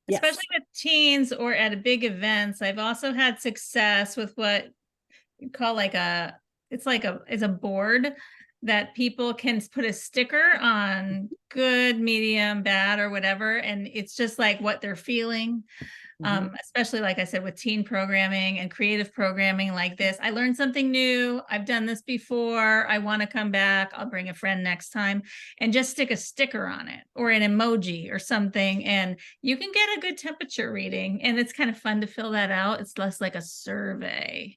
Yes. Especially with teens or at big events. I've also had success with what you call it's a board that people can put a sticker on, good, medium, bad, or whatever. And it's just like what they're feeling. Especially like I said, with teen programming and creative programming like this. I learned something new. I've done this before. I want to come back. I'll bring a friend next time, and just stick a sticker on it or an emoji or something. And you can get a good temperature reading, and it's kind of fun to fill that out. It's less like a survey.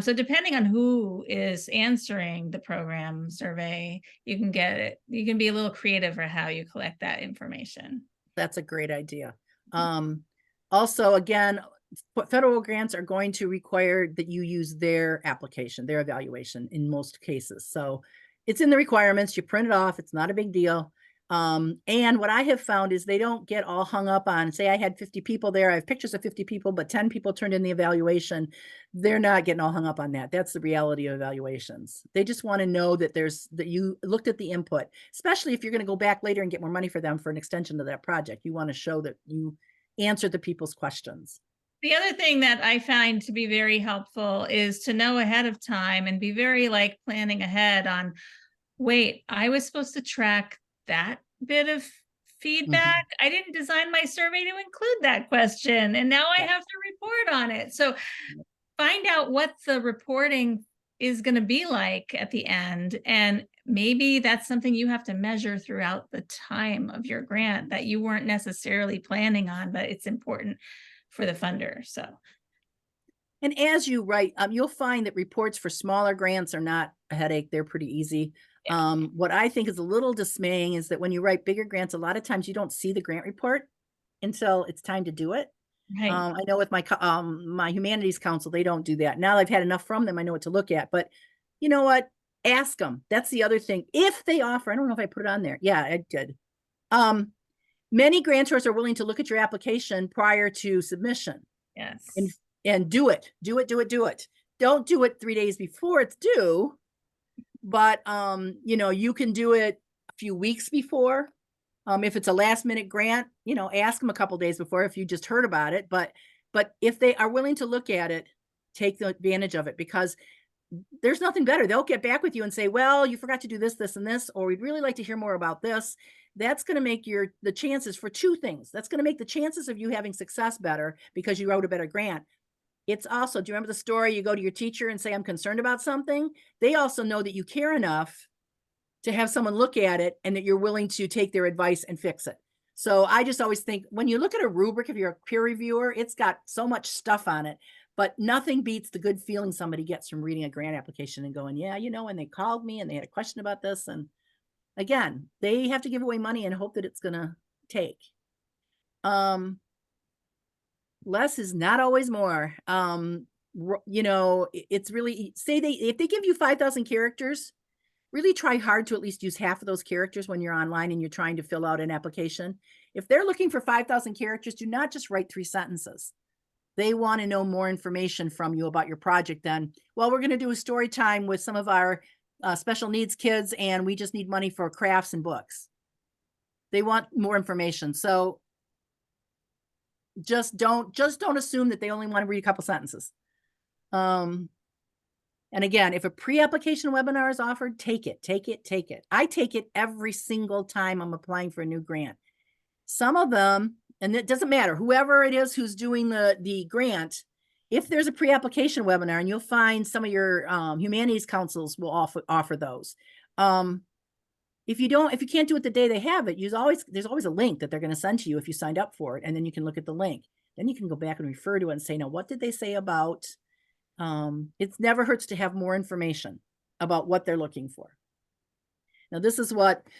So depending on who is answering the program survey, you can get it. You can be a little creative for how you collect that information. That's a great idea. Also, again, federal grants are going to require that you use their application, their evaluation in most cases. So it's in the requirements. You print it off. It's not a big deal. And what I have found is they don't get all hung up on, say I had 50 people there. I have pictures of 50 people, but 10 people turned in the evaluation. They're not getting all hung up on that. That's the reality of evaluations. They just want to know that that you looked at the input, especially if you're going to go back later and get more money for them for an extension to that project. You want to show that you answer the people's questions. The other thing that I find to be very helpful is to know ahead of time and be very planning ahead on, wait, I was supposed to track that bit of feedback. I didn't design my survey to include that question, and now I have to report on it. So find out what the reporting is going to be like at the end, and maybe that's something you have to measure throughout the time of your grant that you weren't necessarily planning on, but it's important for the funder. So, and as you write, you'll find that reports for smaller grants are not a headache. They're pretty easy. Yeah. What I think is a little dismaying is that when you write bigger grants, a lot of times you don't see the grant report until it's time to do it. Right. I know with my my humanities council, they don't do that. Now I've had enough from them, I know what to look at. But you know what? Ask them. That's the other thing. If they offer, I don't know if I put it on there. Yeah, I did. Many grantors are willing to look at your application prior to submission. Yes. And do it. Don't do it 3 days before it's due. But you know, you can do it a few weeks before. If it's a last minute grant, you know, ask them a couple days before if you just heard about it. But if they are willing to look at it, take the advantage of it, because there's nothing better. They'll get back with you and say, well, you forgot to do this, this, and this, or we'd really like to hear more about this. That's going to make the chances for two things. That's going to make the chances of you having success better because you wrote a better grant. It's also, do you remember the story? You go to your teacher and say, I'm concerned about something. They also know that you care enough to have someone look at it and that you're willing to take their advice and fix it. So I just always think when you look at a rubric, if you're a peer reviewer, it's got so much stuff on it, but nothing beats the good feeling somebody gets from reading a grant application and going, yeah, you know, and they called me and they had a question about this. And again, they have to give away money and hope that it's going to take. Less is not always more. You know, it's really, if they give you 5,000 characters, really try hard to at least use half of those characters when you're online and you're trying to fill out an application. If they're looking for 5,000 characters, do not just write 3 sentences. They want to know more information from you about your project than, well, we're going to do a story time with some of our special needs kids and we just need money for crafts and books. They want more information. So just don't assume that they only want to read a couple sentences. And again, if a pre-application webinar is offered, take it. I take it every single time I'm applying for a new grant. Some of them, and it doesn't matter, whoever it is who's doing the grant, if there's a pre-application webinar, and you'll find some of your humanities councils will offer those. If you can't do it the day they have it, there's always a link that they're going to send to you if you signed up for it, and then you can look at the link. Then you can go back and refer to it and say, now, what did they say about? It never hurts to have more information about what they're looking for. Now, this is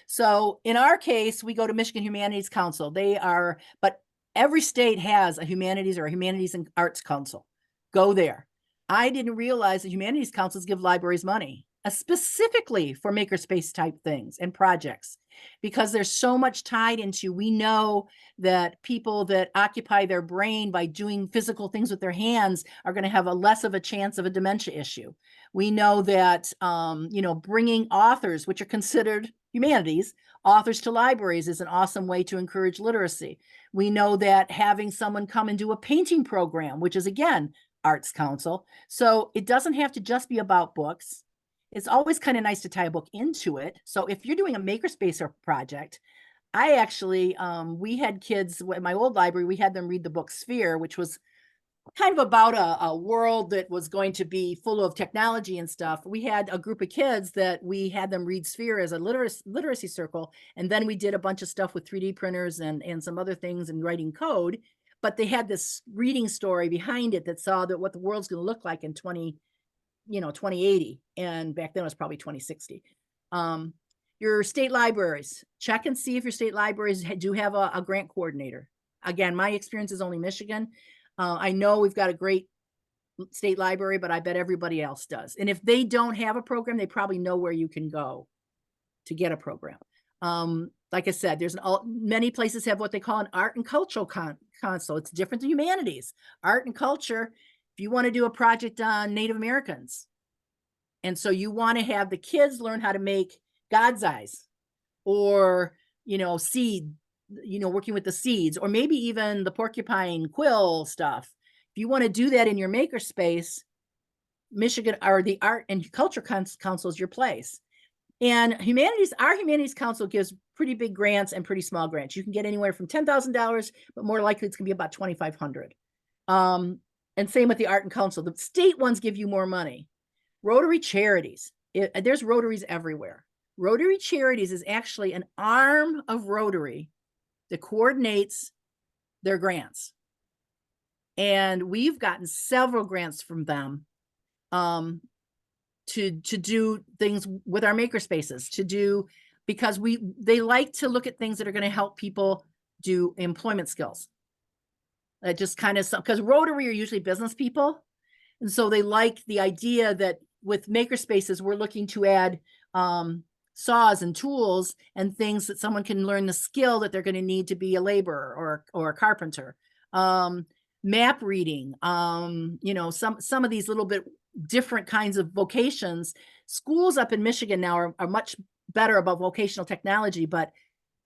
so in our case, we go to Michigan Humanities Council. But every state has a humanities or a humanities and arts council. Go there. I didn't realize that humanities councils give libraries money. specifically for makerspace type things and projects, because there's so much tied into, we know that people that occupy their brain by doing physical things with their hands are going to have a less of a chance of a dementia issue. We know that, bringing authors, which are considered humanities, authors to libraries is an awesome way to encourage literacy. We know that having someone come and do a painting program, which is again, Arts Council. So it doesn't have to just be about books. It's always kind of nice to tie a book into it. So if you're doing a makerspace or project, I actually, we had kids at my old library, we had them read the book Sphere, which was kind of about a world that was going to be full of technology and stuff. We had a group of kids that we had them read Sphere as a literacy circle. And then we did a bunch of stuff with 3D printers and some other things and writing code. But they had this reading story behind it that saw that what the world's going to look like in 2080. And back then it was probably 2060. Your state libraries, check and see if your state libraries do have a grant coordinator. Again, my experience is only Michigan. I know we've got a great state library, but I bet everybody else does. And if they don't have a program, they probably know where you can go to get a program. Like I said, many places have what they call an art and cultural council. It's different than humanities. Art and culture, if you want to do a project on Native Americans, and so you want to have the kids learn how to make God's eyes, or, seed, working with the seeds, or maybe even the porcupine quill stuff. If you want to do that in your makerspace, Michigan, or the Art and Culture Council is your place. And our Humanities Council gives pretty big grants and pretty small grants. You can get anywhere from $10,000, but more likely it's going to be about $2,500. And same with the Art and Council. The state ones give you more money. Rotary Charities. There's Rotaries everywhere. Rotary Charities is actually an arm of Rotary that coordinates their grants. And we've gotten several grants from them to do things with our makerspaces, because they like to look at things that are going to help people do employment skills. That just kind of, because Rotary are usually business people. And so they like the idea that with makerspaces, we're looking to add saws and tools and things that someone can learn the skill that they're going to need to be a laborer or a carpenter. Map reading, some of these little bit different kinds of vocations. Schools up in Michigan now are much better about vocational technology, but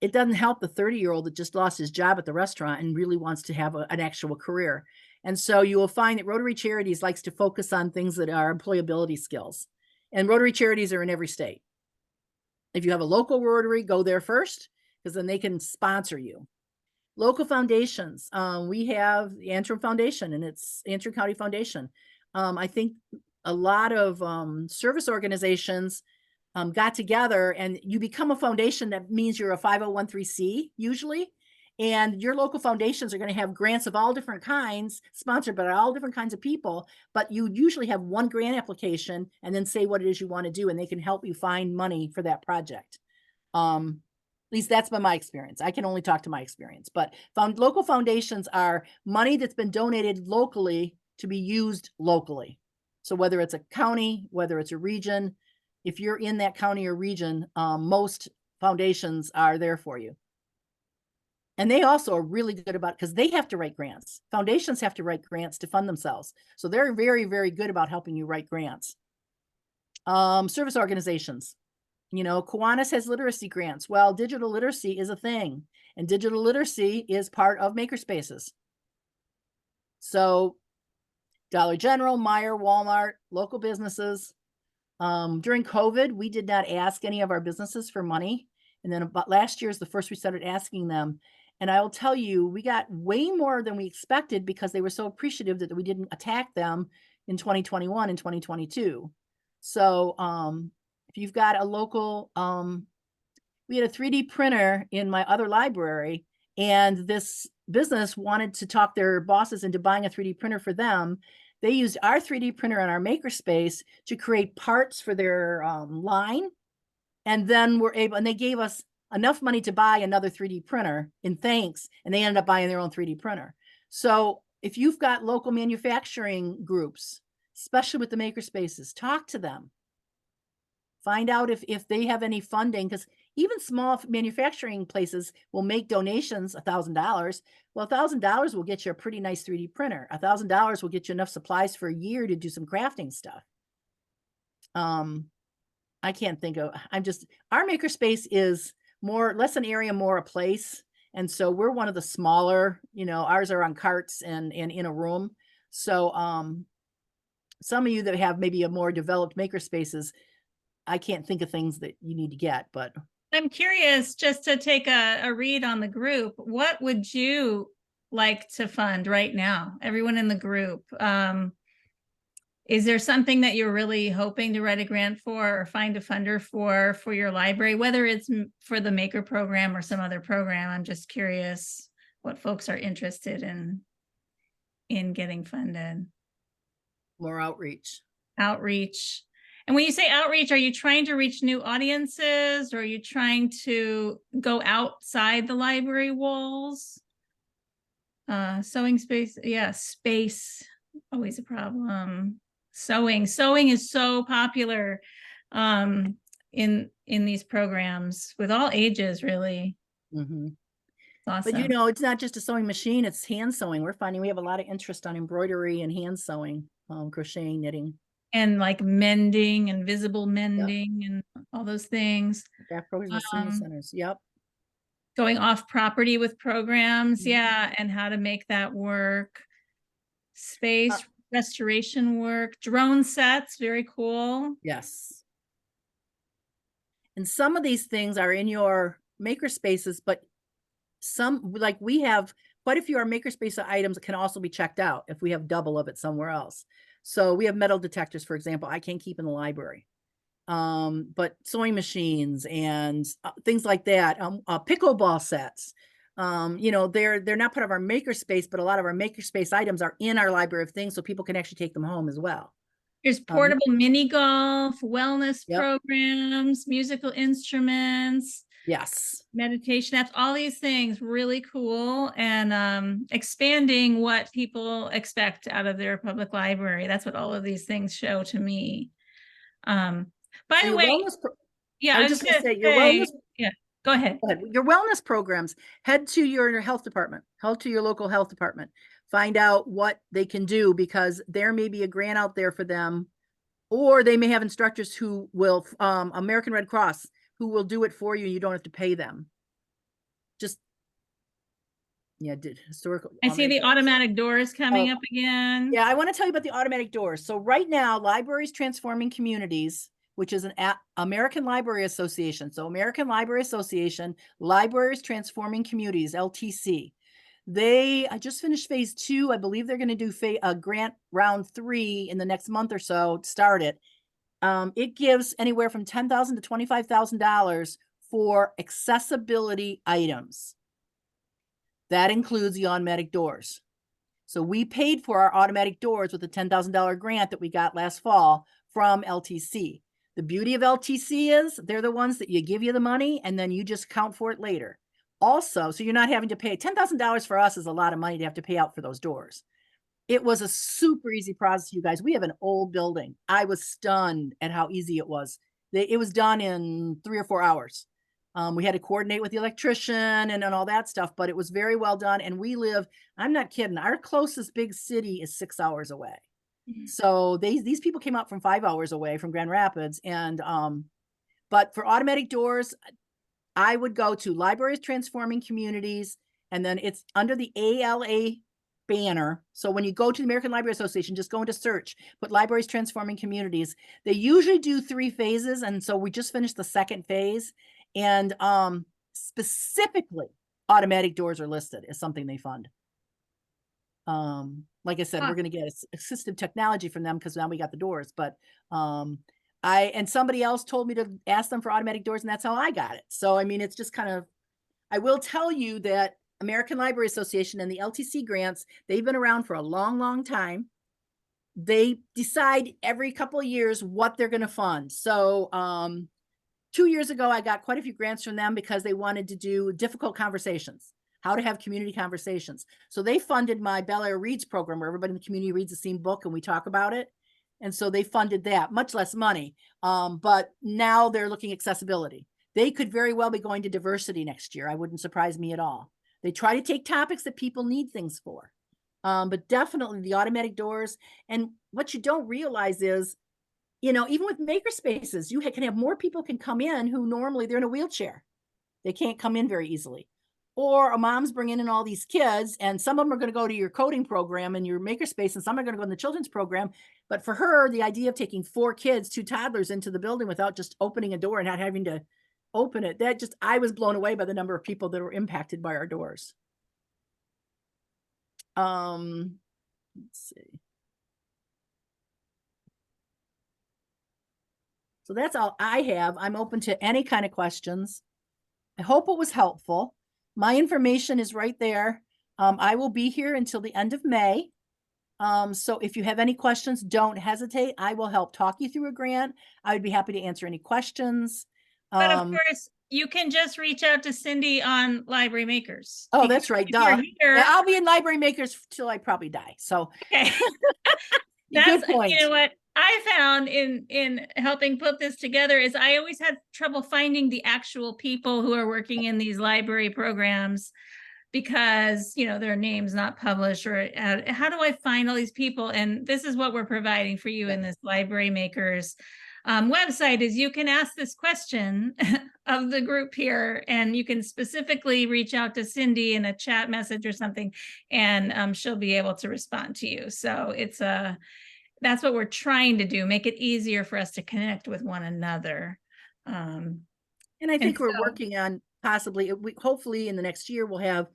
it doesn't help the 30-year-old that just lost his job at the restaurant and really wants to have an actual career. And so you will find that Rotary Charities likes to focus on things that are employability skills. And Rotary Charities are in every state. If you have a local Rotary, go there first, because then they can sponsor you. Local foundations. We have the Antrim Foundation, and it's Antrim County Foundation. I think a lot of service organizations got together, and you become a foundation. That means you're a 501(c)(3) usually. And your local foundations are going to have grants of all different kinds, sponsored by all different kinds of people, but you usually have one grant application and then say what it is you want to do, and they can help you find money for that project. At least that's been my experience. I can only talk to my experience, but local foundations are money that's been donated locally to be used locally. So whether it's a county, whether it's a region, if you're in that county or region, most foundations are there for you. And they also are really good about, because they have to write grants. Foundations have to write grants to fund themselves. So they're very, very good about helping you write grants. Service organizations. Kiwanis has literacy grants. Well, digital literacy is a thing, and digital literacy is part of makerspaces. So Dollar General, Meijer, Walmart, local businesses. During COVID, we did not ask any of our businesses for money. And then about last year is the first we started asking them. And I will tell you, we got way more than we expected, because they were so appreciative that we didn't attack them in 2021 and 2022. So if you've got a local, we had a 3D printer in my other library, and this business wanted to talk their bosses into buying a 3D printer for them. They used our 3D printer in our makerspace to create parts for their line. And then and they gave us enough money to buy another 3D printer in thanks, and they ended up buying their own 3D printer. So if you've got local manufacturing groups, especially with the makerspaces, talk to them. Find out if they have any funding, because even small manufacturing places will make donations $1,000. Well, $1,000 will get you a pretty nice 3D printer. $1,000 will get you enough supplies for a year to do some crafting stuff. I can't think of, our makerspace is less an area, more a place. And so we're one of the smaller, ours are on carts and in a room. So, some of you that have maybe a more developed makerspaces, I can't think of things that you need to get, but I'm curious, just to take a read on the group, what would you like to fund right now? Everyone in the group. Is there something that you're really hoping to write a grant for or find a funder for your library, whether it's for the Maker program or some other program? I'm just curious what folks are interested in getting funded. more outreach. Outreach. And when you say outreach, are you trying to reach new audiences, or are you trying to go outside the library walls? Sewing space, yeah, space, always a problem. Sewing is so popular in these programs with all ages, really. Mm-hmm. Awesome. But it's not just a sewing machine, it's hand sewing. We're finding we have a lot of interest on embroidery and hand sewing, crocheting, knitting. And like mending and visible mending, yep, and all those things. Craft programs and senior centers. Yep. Going off property with programs. Mm-hmm. Yeah. And how to make that work. Space restoration work, drone sets. Very cool. Yes. And some of these things are in your maker spaces, but some, like we have quite a few of our makerspace items that can also be checked out if we have double of it somewhere else. So we have metal detectors, for example, I can't keep in the library. But sewing machines and things like that, pickleball sets, they're not part of our makerspace, but a lot of our makerspace items are in our library of things, so people can actually take them home as well. There's portable mini golf, wellness programs, musical instruments. Yes. Meditation apps, all these things, really cool, and expanding what people expect out of their public library. That's what all of these things show to me. By the way, yeah, I was just going to say your wellness. Yeah, go ahead. Your wellness programs, head to your health department, head to your local health department, find out what they can do, because there may be a grant out there for them, or they may have instructors who will, American Red Cross, who will do it for you. You don't have to pay them. Just, historical. I see the automatic doors coming up again. Yeah, I want to tell you about the automatic doors. So right now, Libraries Transforming Communities, which is an American Library Association. So American Library Association, Libraries Transforming Communities, LTC. I just finished phase 2. I believe they're going to do a grant round 3 in the next month or so to start it. It gives anywhere from $10,000 to $25,000 for accessibility items. That includes the automatic doors. So we paid for our automatic doors with a $10,000 grant that we got last fall from LTC. The beauty of LTC is they're the ones that give you the money and then you just count for it later. Also, so you're not having to pay. $10,000 for us is a lot of money to have to pay out for those doors. It was a super easy process, you guys. We have an old building. I was stunned at how easy it was. It was done in 3 or 4 hours. We had to coordinate with the electrician and all that stuff, but it was very well done. And we live, I'm not kidding, our closest big city is 6 hours away. Mm-hmm. So these people came out from 5 hours away from Grand Rapids. And but for automatic doors, I would go to Libraries Transforming Communities, and then it's under the ALA banner. So when you go to the American Library Association, just go into search, put Libraries Transforming Communities. They usually do 3 phases. And so we just finished the 2nd phase. And specifically, automatic doors are listed as something they fund. Like I said, we're going to get assistive technology from them because now we got the doors. But and somebody else told me to ask them for automatic doors, and that's how I got it. So, I mean, it's just kind of, I will tell you that American Library Association and the LTC grants, they've been around for a long, long time. They decide every couple of years what they're going to fund. So 2 years ago, I got quite a few grants from them because they wanted to do difficult conversations, how to have community conversations. So they funded my Bellaire Reads program, where everybody in the community reads the same book and we talk about it. And so they funded that, much less money. But now they're looking at accessibility. They could very well be going to diversity next year. I wouldn't surprise me at all. They try to take topics that people need things for. But definitely the automatic doors. And what you don't realize is, even with maker spaces, you can have more people can come in who normally they're in a wheelchair. They can't come in very easily. Or a mom's bringing in all these kids, and some of them are going to go to your coding program and your makerspace, and some are going to go in the children's program. But for her, the idea of taking 4 kids, 2 toddlers into the building without just opening a door and not having to open it, I was blown away by the number of people that were impacted by our doors. Let's see. So that's all I have. I'm open to any kind of questions. I hope it was helpful. My information is right there. I will be here until the end of May. So if you have any questions, don't hesitate. I will help talk you through a grant. I would be happy to answer any questions. But of course, you can just reach out to Cindi on LibraryMakers. Oh, that's right. Duh. Yeah, I'll be in LibraryMakers till I probably die. So okay. Good point. You know what I found in helping put this together is I always had trouble finding the actual people who are working in these library programs because, their name's not published, or how do I find all these people? And this is what we're providing for you in this LibraryMakers website is you can ask this question of the group here, and you can specifically reach out to Cindi in a chat message or something, and she'll be able to respond to you. So that's what we're trying to do, make it easier for us to connect with one another. And I think we're working on possibly, hopefully in the next year, we'll have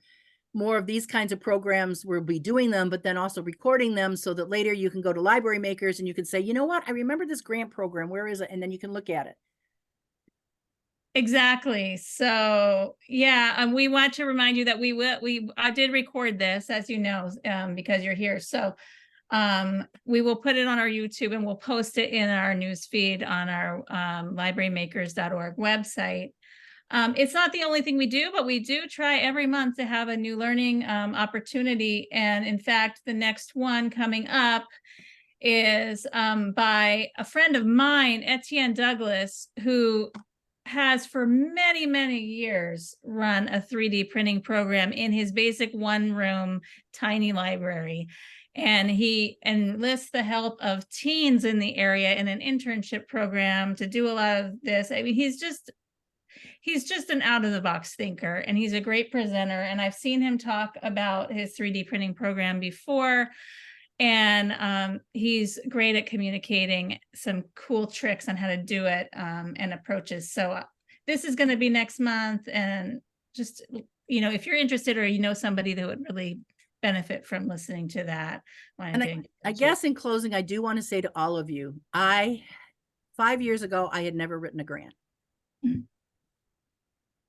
more of these kinds of programs. We'll be doing them, but then also recording them so that later you can go to LibraryMakers and you can say, you know what, I remember this grant program, where is it? And then you can look at it. Exactly. So yeah, we want to remind you that I did record this, as you know, because you're here. So we will put it on our YouTube, and we'll post it in our news feed on our librarymakers.org website. It's not the only thing we do, but we do try every month to have a new learning opportunity. And in fact, the next one coming up is by a friend of mine, Etienne Douglas, who has for many, many years run a 3D printing program in his basic one-room tiny library. And he enlists the help of teens in the area in an internship program to do a lot of this. I mean, he's just an out-of-the-box thinker, and he's a great presenter. And I've seen him talk about his 3D printing program before. And he's great at communicating some cool tricks on how to do it and approaches. So this is going to be next month. And just, if you're interested or somebody that would really benefit from listening to that. And I guess in closing, I do want to say to all of you, 5 years ago, I had never written a grant. Mm-hmm.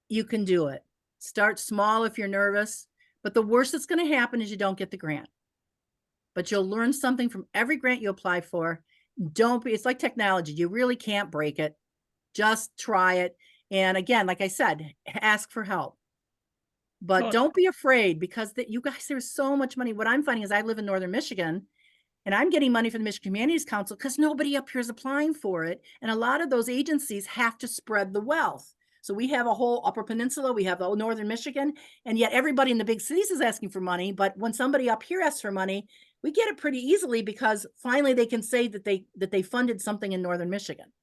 You can do it. Start small if you're nervous, but the worst that's going to happen is you don't get the grant. But you'll learn something from every grant you apply for. It's like technology. You really can't break it. Just try it. And again, like I said, ask for help. But don't be afraid, because you guys, there's so much money. What I'm finding is I live in Northern Michigan, and I'm getting money from the Michigan Humanities Council because nobody up here is applying for it. And a lot of those agencies have to spread the wealth. So we have a whole Upper Peninsula, we have the Northern Michigan, and yet everybody in the big cities is asking for money. But when somebody up here asks for money, we get it pretty easily because finally they can say that they funded something in Northern Michigan.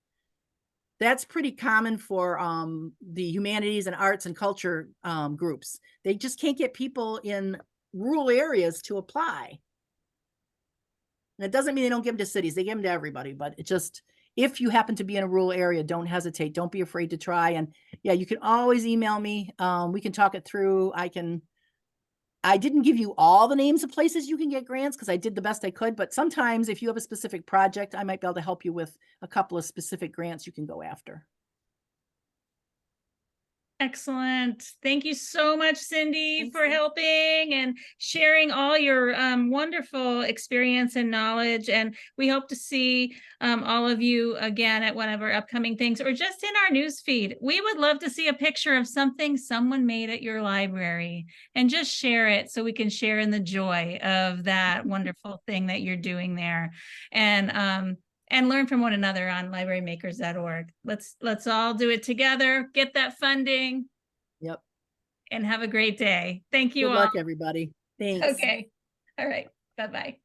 That's pretty common for the humanities and arts and culture groups. They just can't get people in rural areas to apply. And it doesn't mean they don't give them to cities. They give them to everybody, but it just, if you happen to be in a rural area, don't hesitate. Don't be afraid to try. And yeah, you can always email me. We can talk it through. I didn't give you all the names of places you can get grants because I did the best I could. But sometimes if you have a specific project, I might be able to help you with a couple of specific grants you can go after. Excellent. Thank you so much, Cindy, Thanks, for Cindy. helping and sharing all your wonderful experience and knowledge. And we hope to see all of you again at one of our upcoming things or just in our news feed. We would love to see a picture of something someone made at your library and just share it so we can share in the joy of that wonderful thing that you're doing there. And learn from one another on librarymakers.org. Let's all do it together, get that funding, Yep. and have a great day. Thank you Good all. luck, everybody. Thanks. Okay. All right. Bye-bye.